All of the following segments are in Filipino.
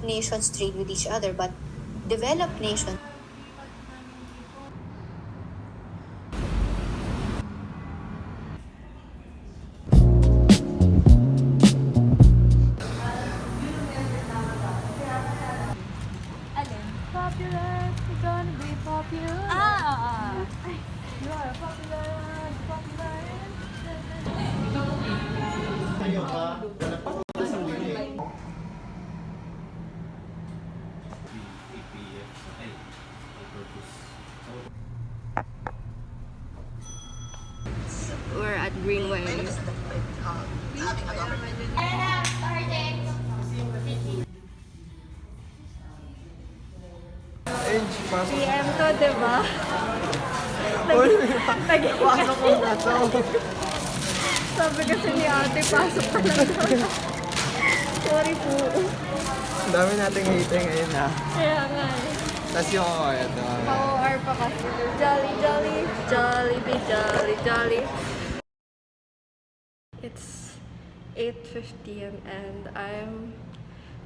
nations trade with each other, but developed nations Alin? Popular, we're gonna be popular. Ah! You are popular, popular. We're at Greenway. PM ko, diba? Pasok ko na to. Sabi kasi ni ate, pasok ka lang daw. Sorry po. Ang dami nating hating ngayon ha. Kaya nga eh. Tapos yung ito. Pa-OR pa kasi. Jolly, jolly, jolly, be jolly, jolly. It's 8:50 and I'm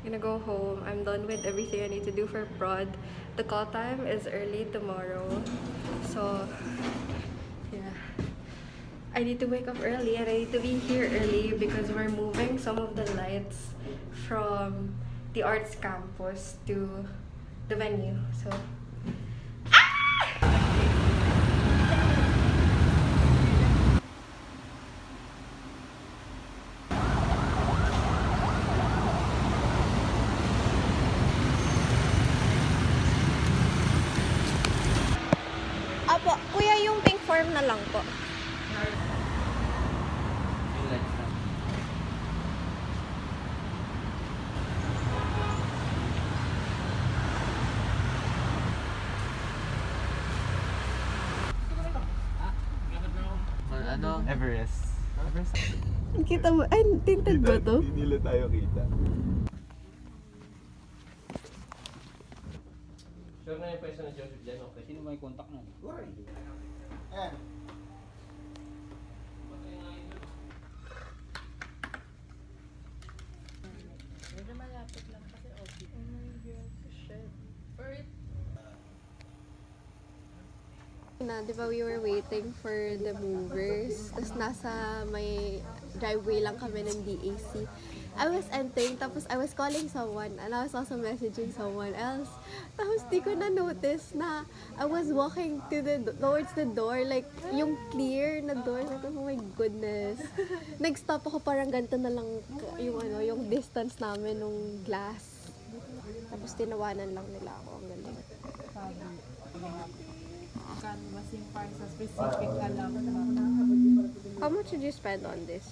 gonna go home. I'm done with everything I need to do for prod. The call time is early tomorrow. So, yeah. I need to wake up early and I need to be here early because we're moving some of the lights from the arts campus to the venue. So, Apo, kuya yung pink form na lang po. Ano? Everest. Kita mo, ay, tinted ba to? Hindi nila tayo kita. Sure na yung pwesto ni Joseph dyan, okay? Sino may contact na? Ayan. Medyo malapit lang kasi okay. Oh my God, shit. Na, di ba we were waiting for the movers. Tapos nasa may driveway lang kami ng DAC. I was entering, tapos I was calling someone and I was also messaging someone else. Tapos di ko na notice na I was walking towards the door, like yung clear na door. Like, oh my goodness. Nag-stop ako, parang ganito na lang yung ano, yung distance namin nung glass. Tapos tinawanan lang nila ako. Ang galing. Canvassing para sa specific alam. How much did you spend on this?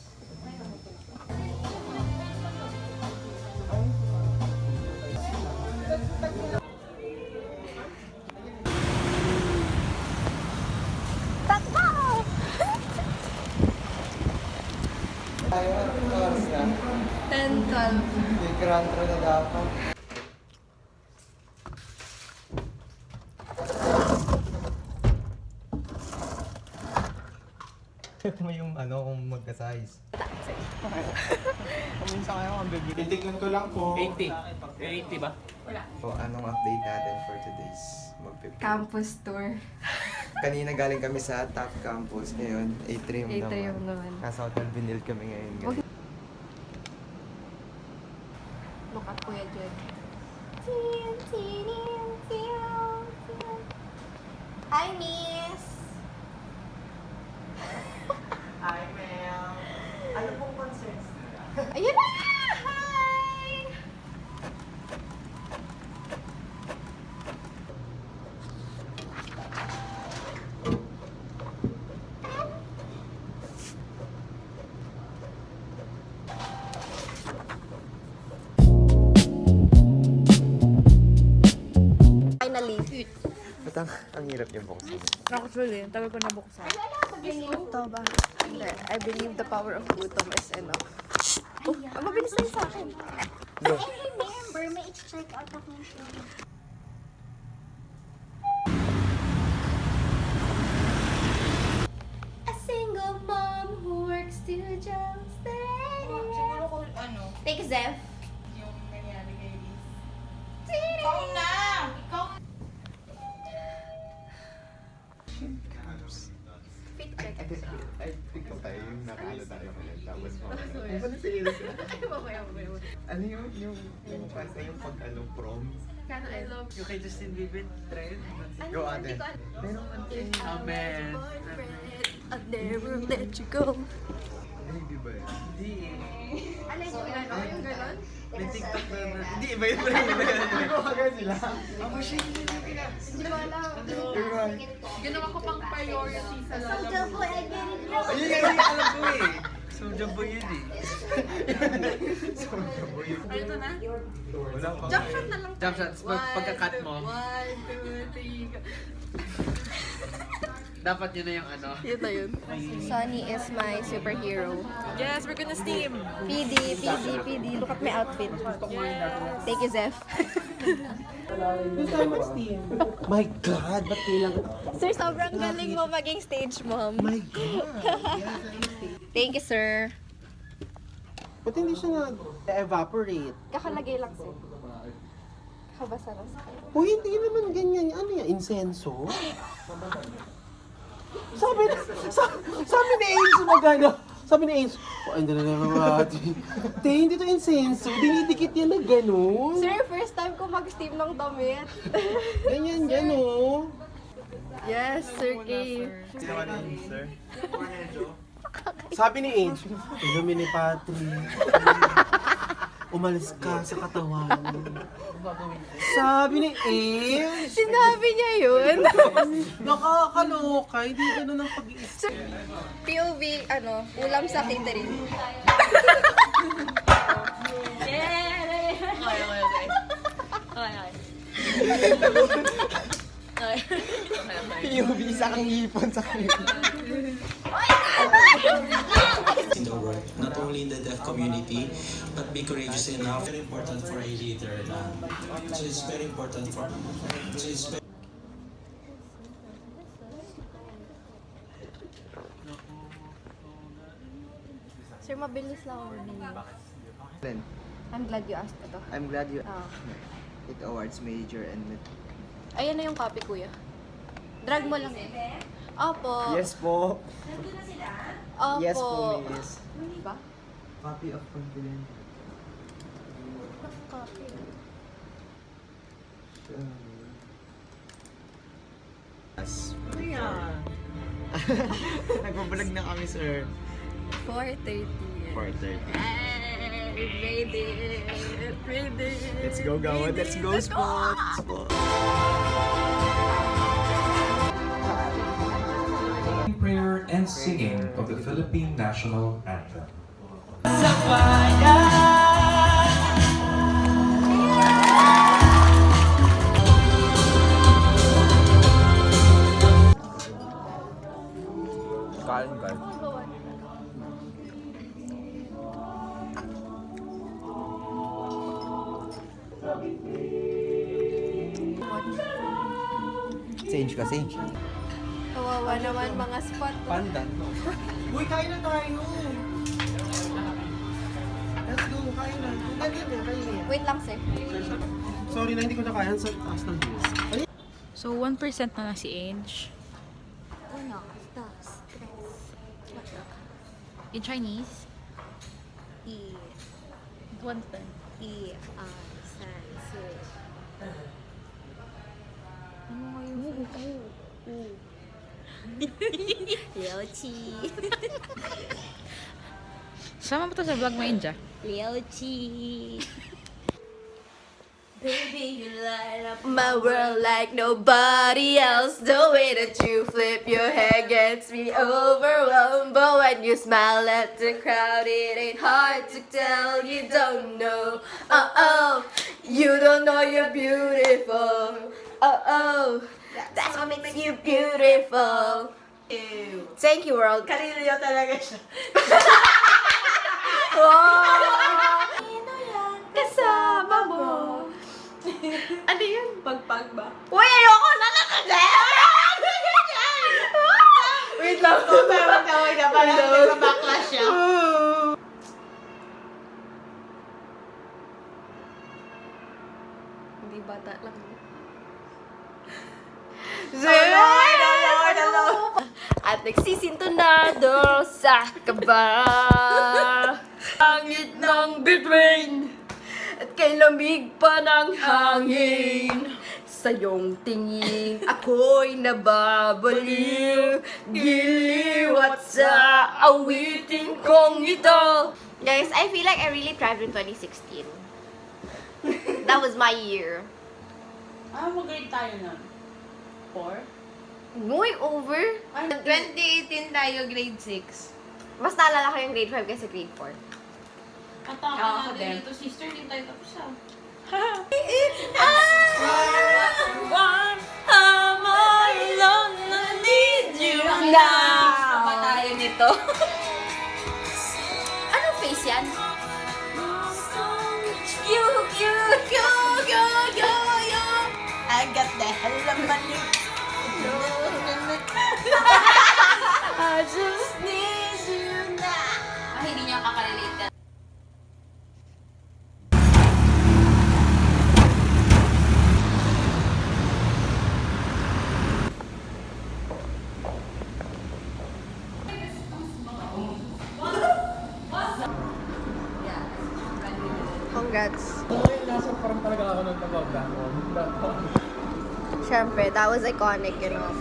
Takbo! Tayo, oras na. 10, 12. Yung grand tour na dapat. Mo yung ano kung magka-size. Kuminsan kayo ang bibili. Titignan ko lang po. 80. 80 ba? So, anong update natin for today's magpipili? Campus tour. Kanina galing kami sa top campus. Ngayon, atrium naman. Atrium naman. Nasa Hotel Vinil kami ngayon. Look at Kuya Jed. Hi, Miss! Hi, ma'am. Ano pong concerns nila? Ayun na! Hi! Finally. Ba't ang hirap yung buksan? Actually, tagal ko nabuksan. Ito ba? Hindi. I believe the power of gutom is enough. Oh, mabilis na yun sa akin. No. I remember, may i-check out ako ng show. A single mom who works two jobs. Siguro kung ano, Take Zeph. yung nangyari kay Liz. Ay, ikaw tayo yung nakano tayo ngayon. Tapos mamaya. Ay, pala serious na. Ano yung pas na yung pag ano, prom? Kana I love you kay Justin Bieber trend. Go ate. Pero Amen. I'll never let you go. hindi ba yun? Hindi eh. Alin yung ano? Yung ganon? May TikTok na Hindi, iba yun. Hindi ko kagad sila. Ako siya hindi Hindi ko alam. Ginawa ko pang priority sa Soldier lala mo. boy, I get it now. Ayun nga yung alam ko eh. Soldier boy yun eh. Ano to na? Wala pa. Jump shot na lang. Jump shots. Pagka-cut mo. 1, 2, 3. Dapat yun na yung ano. Yun na yun. Sunny is my superhero. Yes, we're gonna steam. PD. Look at my outfit. Thank you, Zeph. My God, ba't kailangan? Sir, sobrang galing mo maging stage mom. My God. Thank you, sir. Ba't hindi siya na-evaporate? Kakalagay lang, sir. Kabasa lang sa kayo. Uy, hindi naman ganyan. Ano yan? Insenso? sabi ni Ains magano. Sabi ni Ains, oh, hindi na naman mati. Hindi to insenso. Dinidikit yan na gano'n. Sir, first time ko mag-steam ng damit. Ganyan yan, oh. Yes, Sir Kay. Sino ka din, sir? Sabi ni Ains, inumin ni Patrick. Umalis ka sa katawan. Sabi ni Ains. Sinabi niya yun. Nakakaloka. Hindi ganun ang pag-iisip. POV, ulam sa catering. Yung isa kang ipon sa kanila. In the world, not only in the deaf community, but be courageous enough. Very important for a leader. So it's very important for. So it's very Sir, mabilis lang ako ninyo. Len, I'm glad you asked ito. I'm glad you Ah. it awards major and Ayan na yung copy, kuya. Drag mo lang eh. Opo. Yes po. Opo. Yes po, miss. Ba? Copy of confidence. Copy. Nagbabalag na kami, sir. 4:30. 4:30. We made it. Made it. Let's go, Gawad. Let's go, sports. Prayer and singing of the Philippine National Anthem. Kain. Change kasi. Kawawa naman mga spot. Pandan. Uy, kain na tayo. Let's go, kain na. Kain na. Wait lang, sir. Sorry na, hindi ko na kaya sa taas ng bills. So 1% na si Ange. Uno, dos, tres. In Chinese, I, one turn. I, san, si. Liao Chi. Sama mo to sa vlog mo, Inja? Liao Chi. Baby, you light up My world like nobody else. The way that you flip your hair gets me overwhelmed. But when you smile at the crowd, it ain't hard to tell. You don't know. You don't know you're beautiful. That's what makes you beautiful. Thank you, world. Kanina talaga siya. Wow! Kasama mo. Ano yun? Pagpag ba? Uy, ayoko na kasi! Wait lang. Tawag na pala. Nagpa-backlash siya. Hindi bata lang. Zero! I at nagsisintonado sa kaba. Hangit ng bituin at kay lamig pa ng hangin. Sa iyong tingin ako'y nababaliw, giliw at sa awitin kong ito. Guys, I feel like I really thrived in 2016. That was my year. Mag-grade tayo na. 4? Going over? 2018 tayo, grade 6. Mas naalala ko yung grade 5 kasi grade 4. Ang tama Ako natin din. dito, sister, din tayo tapos siya. Pa tayo nito. Anong face yan? I got the hell of money. I just need you now. Hindi niya kakarelate yan. Congrats. Nasa parang talaga ako ng background. Siyempre, that was iconic, you know.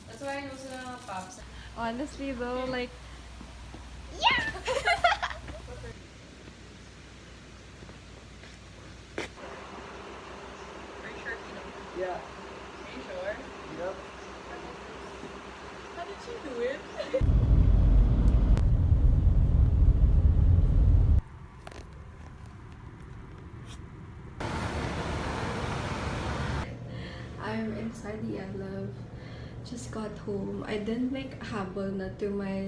That's why I know sila mga pops. Honestly though, like, I'm inside the Love. Just got home. I didn't make habol na to my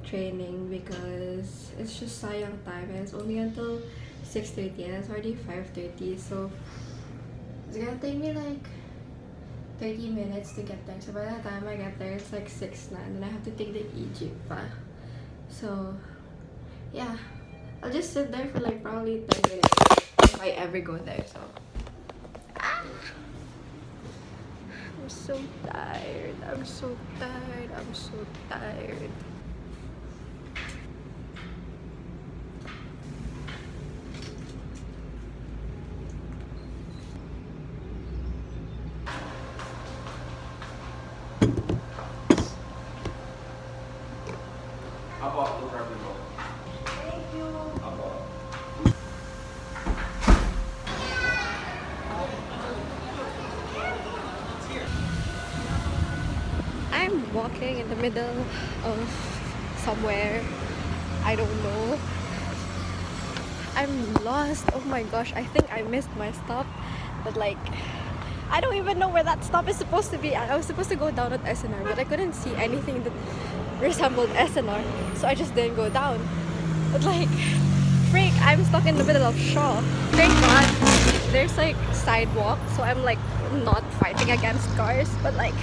training because it's just sayang time. It's only until 6:30 and it's already 5:30, so it's gonna take me like 30 minutes to get there. So by the time I get there, it's like 6 na, and then I have to take the Egypt pa. So yeah, I'll just sit there for like probably 10 minutes if I ever go there. So I'm so tired. I'm so tired. I'm so tired. Apo, no problem po. Thank you. Apo. I'm walking in the middle of somewhere. I don't know. I'm lost. Oh my gosh, I think I missed my stop. But like, I don't even know where that stop is supposed to be. I was supposed to go down at SNR, but I couldn't see anything that resembled SNR. So I just didn't go down. But like, freak, I'm stuck in the middle of Shaw. Thank God there's like sidewalk, so I'm like not fighting against cars. But like,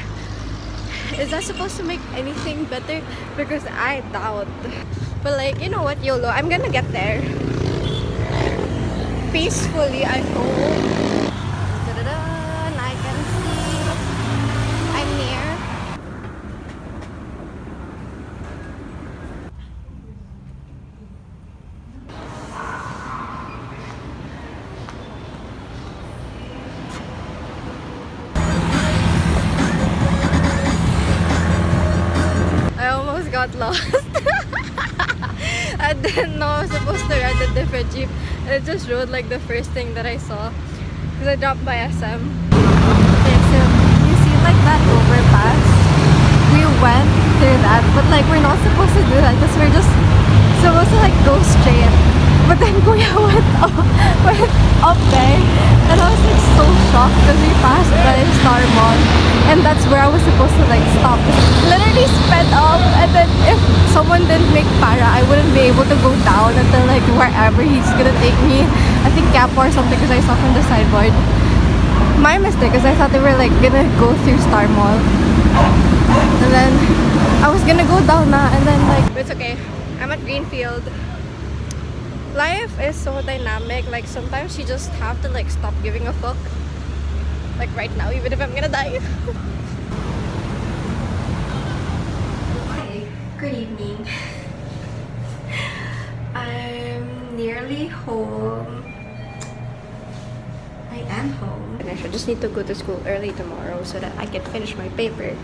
is that supposed to make anything better? Because I doubt. But like, you know what, YOLO, I'm gonna get there. Peacefully, I hope. Da-da-da, and I can see I'm near. I almost got lost. I didn't know I was supposed to ride a different jeep. And it just rode like the first thing that I saw. Because I dropped by SM. Okay, so you see like that overpass? We went through that, but like we're not supposed to do that because we're just supposed to like go straight. But then Kuya went up there, and I was like so shocked because we passed by Star Mall, and that's where I was supposed to like stop. Literally fed up. And then if someone didn't make para, I wouldn't be able to go down until like wherever he's gonna take me. I think Capo or something because I saw from the sideboard. My mistake because I thought they were like gonna go through Star Mall. And then I was gonna go down na, and then like, it's okay. I'm at Greenfield. Life is so dynamic. Like sometimes you just have to like stop giving a fuck. Like right now, even if I'm gonna die. Hi, good evening. I'm nearly home. I am home. And I should just need to go to school early tomorrow so that I can finish my paper.